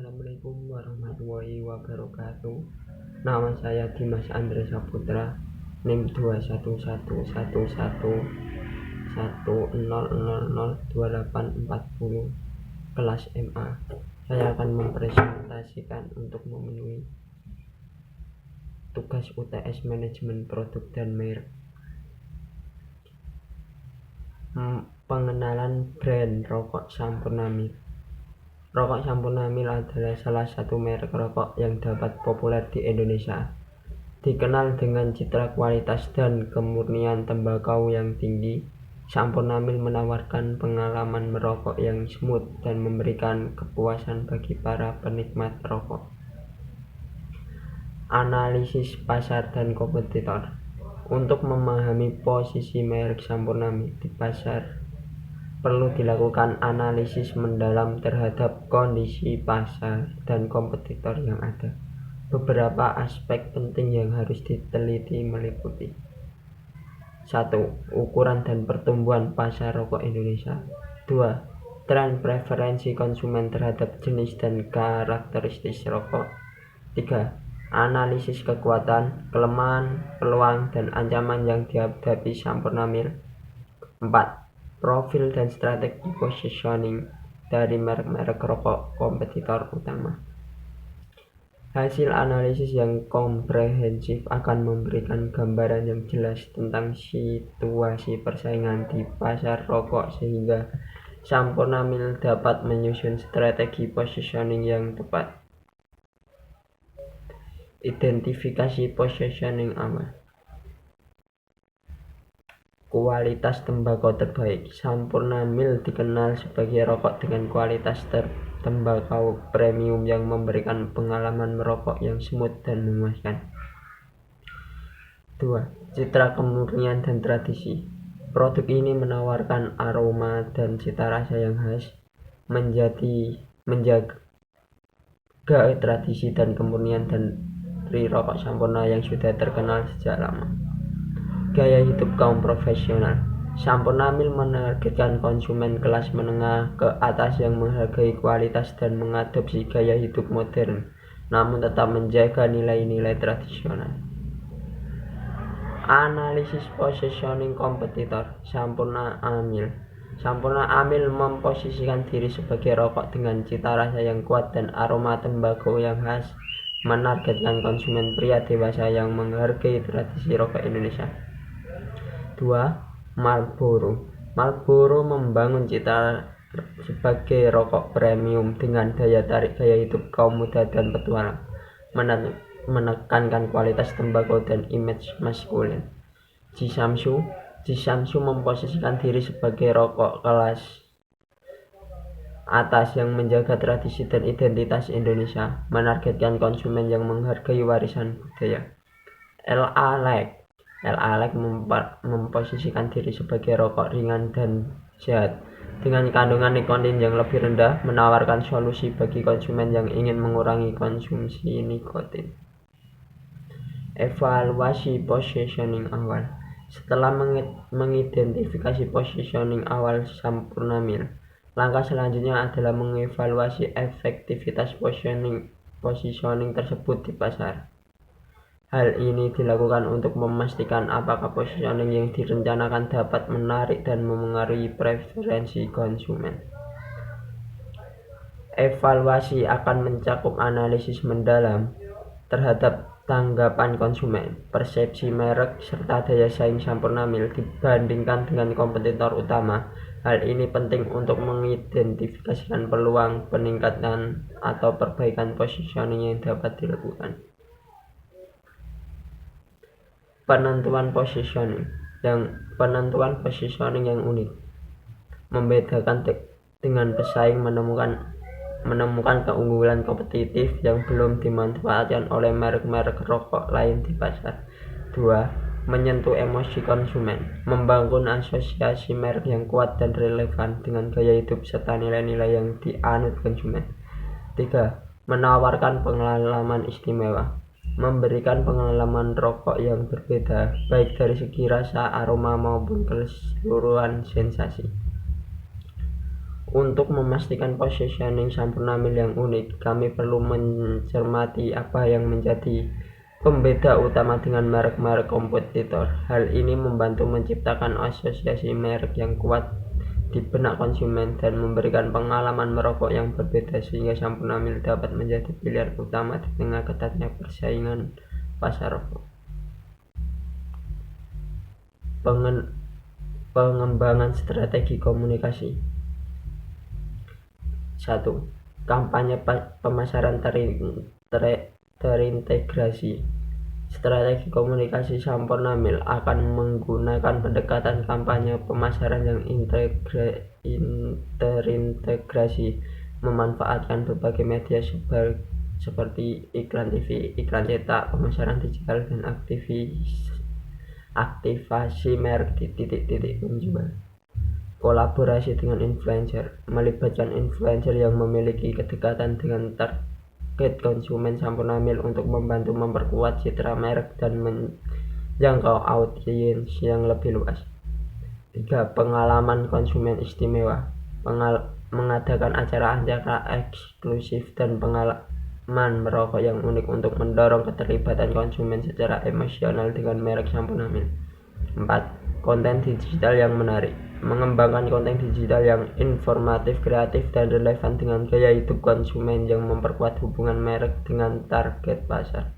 Assalamualaikum warahmatullahi wabarakatuh. Nama saya Dimas Andre Saputra, NIM 2111100002840, kelas MA. Saya akan mempresentasikan untuk memenuhi tugas UTS Manajemen Produk dan Merek. Pengenalan brand rokok Sampurna Mil. Rokok Sampurna Mil adalah salah satu merek rokok yang dapat populer di Indonesia. Dikenal dengan citra kualitas dan kemurnian tembakau yang tinggi, Sampurna Mil menawarkan pengalaman merokok yang smooth dan memberikan kepuasan bagi para penikmat rokok. Analisis pasar dan kompetitor. Untuk memahami posisi merek Sampurna Mil di pasar, perlu dilakukan analisis mendalam terhadap kondisi pasar dan kompetitor yang ada. Beberapa aspek penting yang harus diteliti meliputi: 1. Ukuran dan pertumbuhan pasar rokok Indonesia. 2. Tren preferensi konsumen terhadap jenis dan karakteristik rokok. 3. Analisis kekuatan, kelemahan, peluang, dan ancaman yang dihadapi Sampurna Mil. 4. Profil dan strategi positioning dari merek-merek rokok kompetitor utama. Hasil analisis yang komprehensif akan memberikan gambaran yang jelas tentang situasi persaingan di pasar rokok sehingga Sampurna Mil dapat menyusun strategi positioning yang tepat. Identifikasi positioning awal. Kualitas tembakau terbaik. Sampurna Mil dikenal sebagai rokok dengan kualitas tembakau premium yang memberikan pengalaman merokok yang smooth dan memuaskan. 2. Citra kemurnian dan tradisi. Produk ini menawarkan aroma dan cita rasa yang khas, menjaga tradisi dan kemurnian dari rokok Sampurna yang sudah terkenal sejak lama. Gaya hidup kaum profesional. Sampurna Mil menargetkan konsumen kelas menengah ke atas yang menghargai kualitas dan mengadopsi gaya hidup modern, namun tetap menjaga nilai-nilai tradisional. Analisis positioning kompetitor Sampurna Mil. Sampurna Mil memposisikan diri sebagai rokok dengan cita rasa yang kuat dan aroma tembakau yang khas, menargetkan konsumen pria dewasa yang menghargai tradisi rokok Indonesia. 2. Marlboro. Marlboro membangun cita sebagai rokok premium dengan daya tarik gaya hidup kaum muda dan petualang, menekankan kualitas tembakau dan image maskulin. Jisamsu memposisikan diri sebagai rokok kelas atas yang menjaga tradisi dan identitas Indonesia, menargetkan konsumen yang menghargai warisan budaya. LA Light memposisikan diri sebagai rokok ringan dan sehat dengan kandungan nikotin yang lebih rendah, menawarkan solusi bagi konsumen yang ingin mengurangi konsumsi nikotin. Evaluasi positioning awal. Setelah mengidentifikasi positioning awal Sampurna Mil, langkah selanjutnya adalah mengevaluasi efektivitas positioning tersebut di pasar. Hal ini dilakukan untuk memastikan apakah positioning yang direncanakan dapat menarik dan memengaruhi preferensi konsumen. Evaluasi akan mencakup analisis mendalam terhadap tanggapan konsumen, persepsi merek, serta daya saing Sampurna Mil dibandingkan dengan kompetitor utama. Hal ini penting untuk mengidentifikasikan peluang peningkatan atau perbaikan positioning yang dapat dilakukan. Penentuan positioning yang unik, membedakan dengan pesaing, menemukan keunggulan kompetitif yang belum dimanfaatkan oleh merek-merek rokok lain di pasar. 2. Menyentuh emosi konsumen, membangun asosiasi merek yang kuat dan relevan dengan gaya hidup serta nilai-nilai yang dianut konsumen. 3. Menawarkan pengalaman istimewa, memberikan pengalaman rokok yang berbeda baik dari segi rasa, aroma maupun keseluruhan sensasi. Untuk memastikan positioning Sampurna Milk yang unik, kami perlu mencermati apa yang menjadi pembeda utama dengan merek-merek kompetitor. Hal ini membantu menciptakan asosiasi merek yang kuat di benak konsumen dan memberikan pengalaman merokok yang berbeda sehingga Sampurna Milk dapat menjadi pilihan utama di tengah ketatnya persaingan pasar rokok. Pengembangan strategi komunikasi. 1. Kampanye pemasaran terintegrasi. Strategi komunikasi Sampurna Milk akan menggunakan pendekatan kampanye pemasaran yang terintegrasi, memanfaatkan berbagai media seperti iklan TV, iklan cetak, pemasaran digital, dan aktivasi merek di titik-titik penjual. Kolaborasi dengan influencer, melibatkan influencer yang memiliki kedekatan dengan target konsumen Sampurna Milk untuk membantu memperkuat citra merek dan menjangkau audiens yang lebih luas. 3. Pengalaman konsumen istimewa, mengadakan acara-acara eksklusif dan pengalaman merokok yang unik untuk mendorong keterlibatan konsumen secara emosional dengan merek Sampurna Milk. 4. Konten digital yang menarik, mengembangkan konten digital yang informatif, kreatif, dan relevan dengan gaya hidup konsumen yang memperkuat hubungan merek dengan target pasar.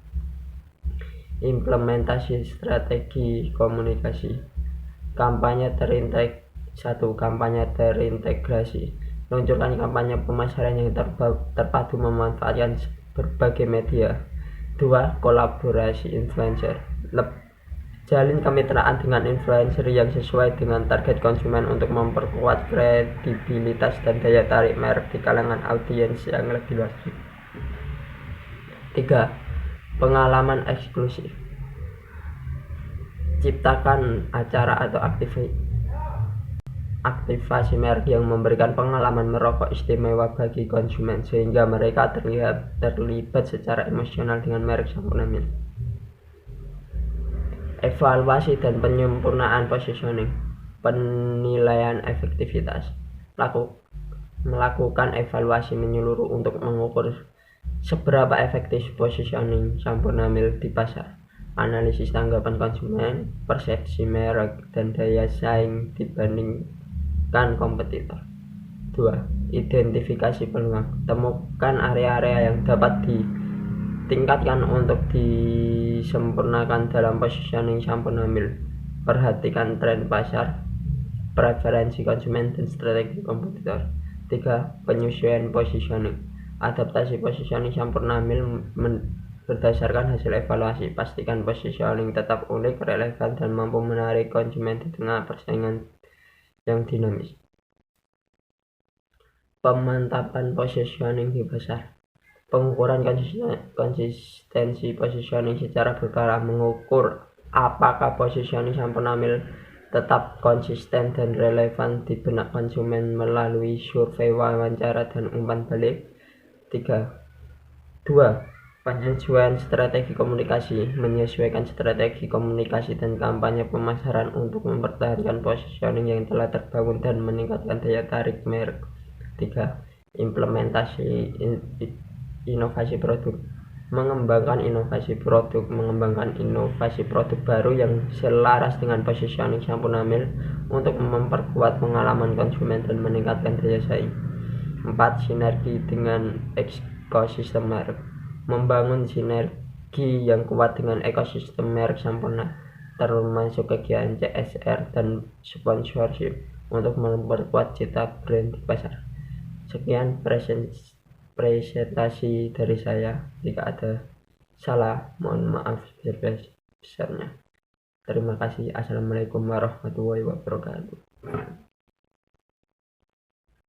Implementasi strategi komunikasi. Kampanye terintegrasi. Luncurkan kampanye pemasaran yang terpadu memanfaatkan berbagai media. 2. Kolaborasi influencer. Jalin kemitraan dengan influencer yang sesuai dengan target konsumen untuk memperkuat kredibilitas dan daya tarik merek di kalangan audiens yang lebih luas. 3. Pengalaman eksklusif. Ciptakan acara atau aktivasi merek yang memberikan pengalaman merokok istimewa bagi konsumen sehingga mereka terlibat secara emosional dengan merek Sampurna Milk. Evaluasi dan penyempurnaan positioning. Penilaian efektivitas. Melakukan evaluasi menyeluruh untuk mengukur seberapa efektif positioning Sampurna Milk di pasar. Analisis tanggapan konsumen, persepsi merek, dan daya saing dibandingkan kompetitor. 2. Identifikasi peluang. Temukan area-area yang dapat tingkatkan untuk disempurnakan dalam positioning Sampurna Milk. Perhatikan tren pasar, preferensi konsumen, dan strategi kompetitor. 3. Penyesuaian positioning. Adaptasi positioning Sampurna Milk berdasarkan hasil evaluasi. Pastikan positioning tetap unik, relevan, dan mampu menarik konsumen di tengah persaingan yang dinamis. Pemantapan positioning di pasar. Pengukuran konsistensi positioning secara berkala, mengukur apakah positioning Sampurna Milk tetap konsisten dan relevan di benak konsumen melalui survei, wawancara, dan umpan balik. 2. Penyesuaian strategi komunikasi. Menyesuaikan strategi komunikasi dan kampanye pemasaran untuk mempertahankan positioning yang telah terbangun dan meningkatkan daya tarik merek. 3. Implementasi inovasi produk. Mengembangkan inovasi produk baru yang selaras dengan positioning Sampurna Milk untuk memperkuat pengalaman konsumen dan meningkatkan daya saing. 4. Sinergi dengan ekosistem merek. Membangun sinergi yang kuat dengan ekosistem merek Sampurna, termasuk kegiatan CSR dan sponsorship untuk memperkuat citra brand di pasar. Sekian presentasi dari saya. Jika ada salah, mohon maaf sebesar-besarnya. Terima kasih. Assalamualaikum warahmatullahi wabarakatuh.